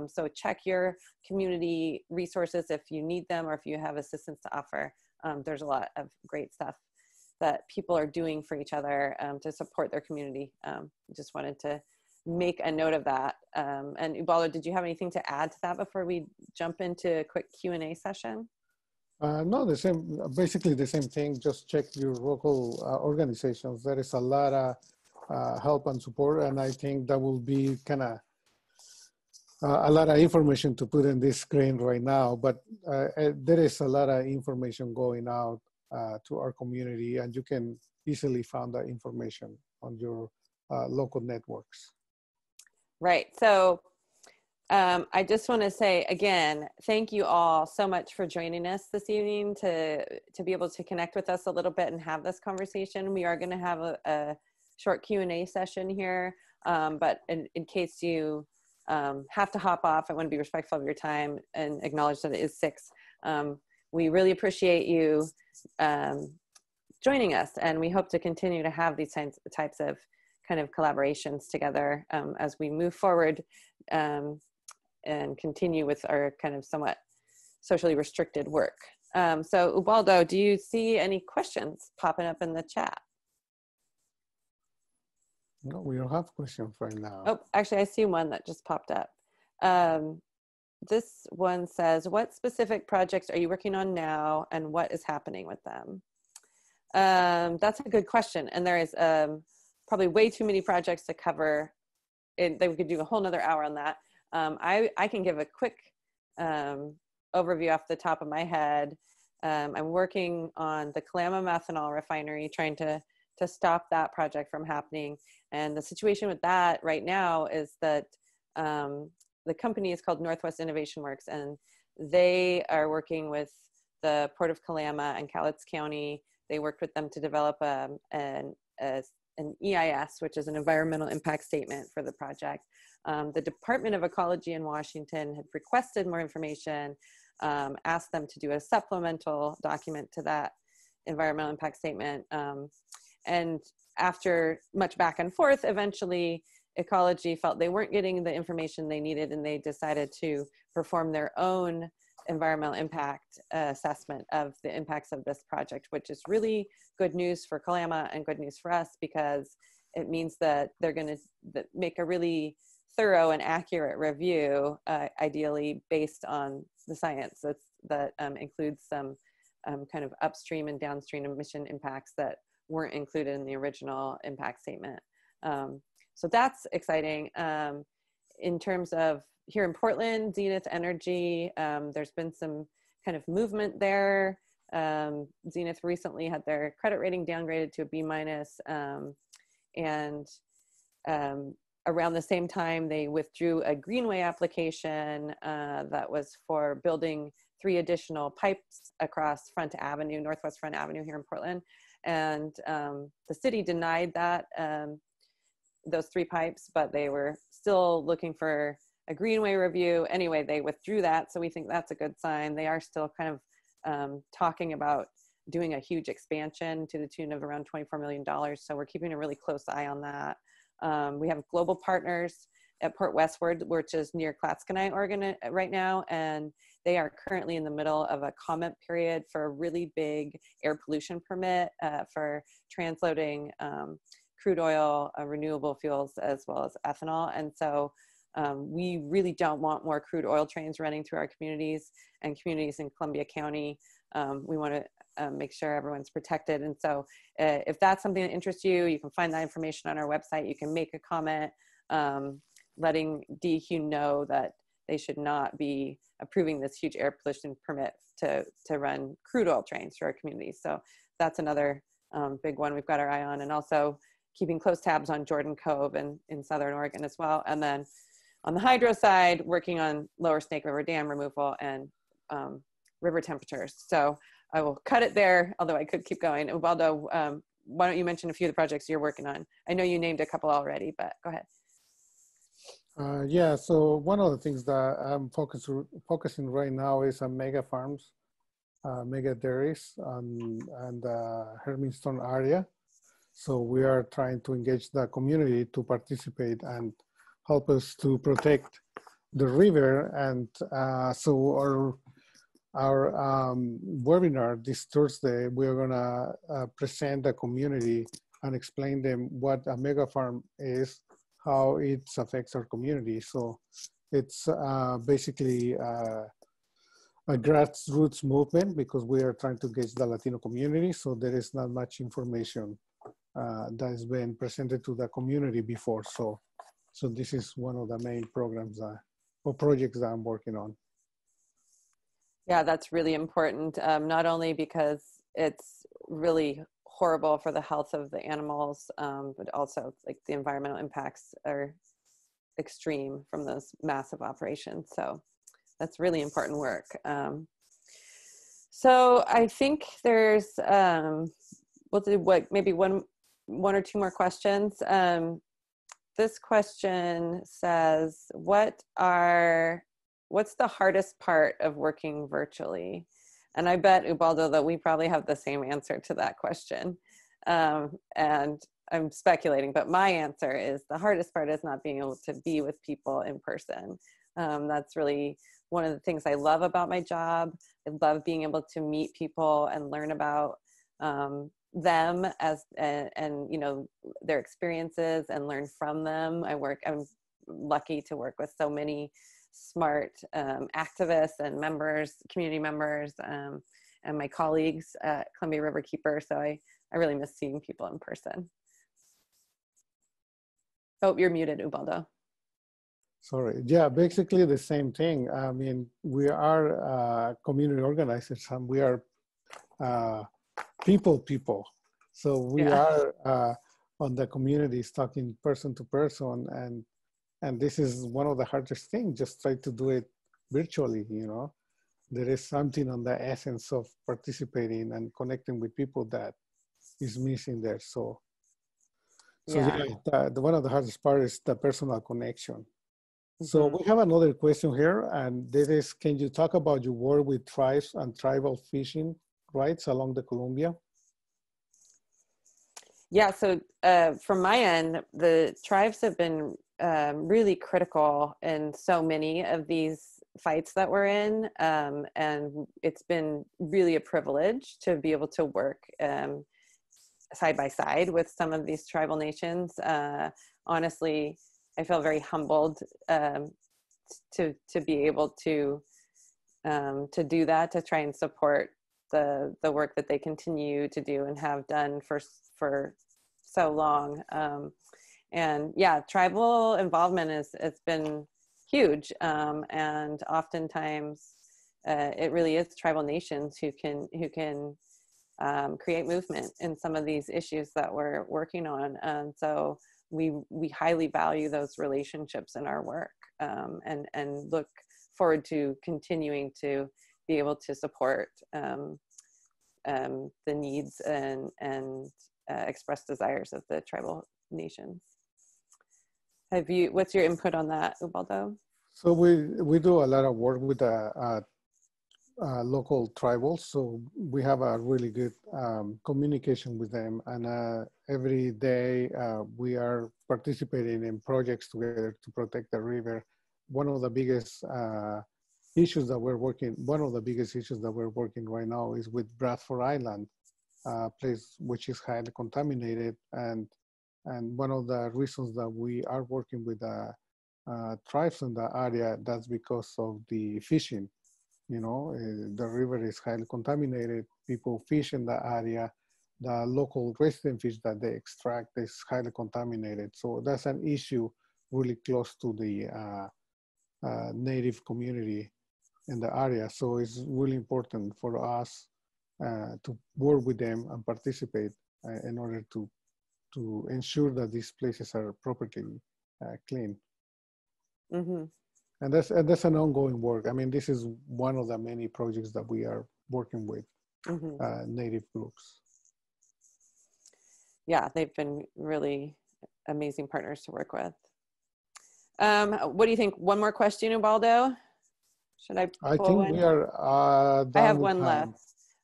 So check your community resources if you need them or if you have assistance to offer. There's a lot of great stuff that people are doing for each other to support their community. Just wanted to make a note of that. And Ubaldo, did you have anything to add to that before we jump into a quick Q&A session? No, basically the same thing. Just check your local organizations. There is a lot of help and support, and I think that will be kind of a lot of information to put in this screen right now, but there is a lot of information going out to our community, and you can easily find that information on your local networks. Right. So I just want to say again, thank you all so much for joining us this evening to be able to connect with us a little bit and have this conversation. We are going to have a short Q&A session here, but in case you have to hop off, I want to be respectful of your time and acknowledge that it is 6. We really appreciate you joining us, and we hope to continue to have these types of kind of collaborations together as we move forward and continue with our kind of somewhat socially restricted work. So Ubaldo, do you see any questions popping up in the chat? No, we don't have questions right now. Oh, actually, I see one that just popped up. This one says, what specific projects are you working on now and what is happening with them? That's a good question. And there is probably way too many projects to cover. We could do a whole nother hour on that. I can give a quick overview off the top of my head. I'm working on the Kalama methanol refinery, trying to stop that project from happening. And the situation with that right now is that the company is called Northwest Innovation Works, and they are working with the Port of Kalama and Cowlitz County. They worked with them to develop an EIS, which is an environmental impact statement for the project. The Department of Ecology in Washington had requested more information, asked them to do a supplemental document to that environmental impact statement. And after much back and forth, eventually Ecology felt they weren't getting the information they needed, and they decided to perform their own environmental impact assessment of the impacts of this project, which is really good news for Kalama and good news for us, because it means that they're going to make a really thorough and accurate review, ideally based on the science that includes some kind of upstream and downstream emission impacts that weren't included in the original impact statement. So that's exciting. In terms of here in Portland, Zenith Energy, there's been some kind of movement there. Zenith recently had their credit rating downgraded to a B-, and around the same time, they withdrew a Greenway application that was for building 3 additional pipes across Northwest Front Avenue here in Portland. And the city denied that, those 3 pipes, but they were still looking for a Greenway review. Anyway, they withdrew that, so we think that's a good sign. They are still kind of talking about doing a huge expansion to the tune of around $24 million, so we're keeping a really close eye on that. We have global partners at Port Westward, which is near Clatskanie, Oregon right now, and they are currently in the middle of a comment period for a really big air pollution permit for transloading crude oil, renewable fuels, as well as ethanol. And so we really don't want more crude oil trains running through our communities and communities in Columbia County. we want to make sure everyone's protected. And so if that's something that interests you, you can find that information on our website. You can make a comment letting DEQ know that they should not be approving this huge air pollution permit to run crude oil trains through our communities. So that's another big one we've got our eye on, and also keeping close tabs on Jordan Cove and in Southern Oregon as well. And then on the hydro side, working on Lower Snake River Dam removal and river temperatures. So I will cut it there, although I could keep going. Ubaldo, why don't you mention a few of the projects you're working on? I know you named a couple already, but go ahead. Yeah, so one of the things that I'm focusing right now is on mega farms, mega dairies and Hermiston area. So we are trying to engage the community to participate and help us to protect the river. And so our webinar this Thursday, we're gonna present the community and explain them what a mega farm is, how it affects our community. So it's basically a grassroots movement because we are trying to engage the Latino community. So there is not much information that has been presented to the community before. So this is one of the main programs or projects that I'm working on. Yeah, that's really important, not only because it's really horrible for the health of the animals, but also like the environmental impacts are extreme from those massive operations. So that's really important work. So I think there's, we'll do maybe one or two more questions. This question says, what's the hardest part of working virtually? And I bet, Ubaldo, that we probably have the same answer to that question. And I'm speculating, but my answer is the hardest part is not being able to be with people in person. That's really one of the things I love about my job. I love being able to meet people and learn about them and you know, their experiences and learn from them. I'm lucky to work with so many smart activists and members, community members, and my colleagues at Columbia Riverkeeper. So I really miss seeing people in person. Oh, you're muted, Ubaldo. Sorry. Yeah, basically the same thing. I mean, we are community organizers and we are people. So we are on the communities talking person to person, and this is one of the hardest things. Just try to do it virtually. You know, there is something on the essence of participating and connecting with people that is missing there. So yeah, one of the hardest part is the personal connection. Mm-hmm. So we have another question here, and that is, can you talk about your work with tribes and tribal fishing rights along the Columbia? Yeah, so from my end, the tribes have been really critical in so many of these fights that we're in, and it's been really a privilege to be able to work side by side with some of these tribal nations. Honestly, I feel very humbled to be able to do that, to try and support the work that they continue to do and have done for so long. And yeah, tribal involvement has been huge, and oftentimes it really is tribal nations who can create movement in some of these issues that we're working on. And so we highly value those relationships in our work, and look forward to continuing to be able to support the needs and express desires of the tribal nations. What's your input on that, Ubaldo? So we do a lot of work with local tribals. So we have a really good communication with them, and every day we are participating in projects together to protect the river. One of the biggest issues that we're working right now is with Bradford Island, place which is highly contaminated, and one of the reasons that we are working with tribes in the area, that's because of the fishing. The river is highly contaminated. People fish in the area. The local resident fish that they extract is highly contaminated. So that's an issue really close to the native community in the area. So it's really important for us to work with them and participate in order to ensure that these places are properly clean. Mm-hmm. And that's an ongoing work. I mean, this is one of the many projects that we are working with native groups. Yeah, they've been really amazing partners to work with. What do you think? One more question, Ubaldo? Should I pull I think one? we are done. I have with one time. left.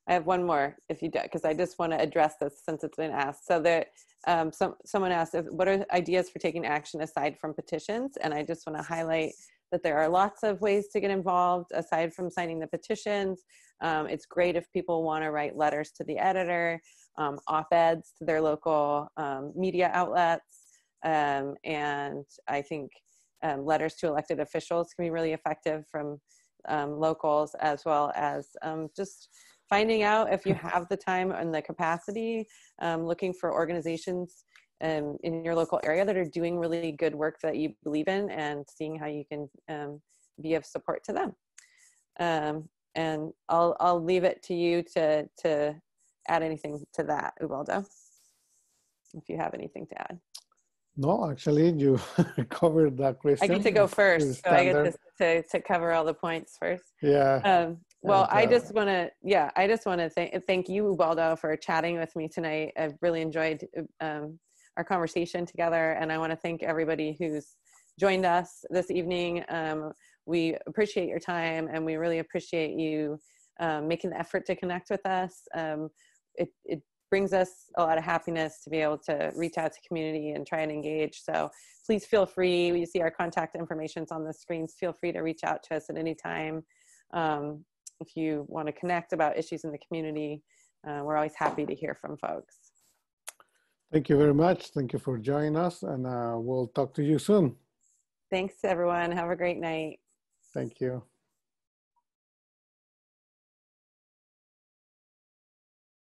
I have one more, if you do, because I just want to address this since it's been asked. So that someone asked, what are ideas for taking action aside from petitions? And I just want to highlight that there are lots of ways to get involved aside from signing the petitions. It's great if people want to write letters to the editor, op-eds to their local media outlets. And I think letters to elected officials can be really effective from locals, as well as just finding out if you have the time and the capacity, looking for organizations in your local area that are doing really good work that you believe in, and seeing how you can be of support to them. And I'll leave it to you to add anything to that, Ubaldo, if you have anything to add. No, actually, you covered that question. I get to go first, so I get to cover all the points first. Yeah. Well, I just want to thank you, Ubaldo, for chatting with me tonight. I've really enjoyed our conversation together, and I want to thank everybody who's joined us this evening. We appreciate your time, and we really appreciate you making the effort to connect with us. It brings us a lot of happiness to be able to reach out to community and try and engage. So please feel free. You see our contact information on the screens. Feel free to reach out to us at any time. If you want to connect about issues in the community, we're always happy to hear from folks. Thank you very much. Thank you for joining us, and we'll talk to you soon. Thanks, everyone. Have a great night. Thank you.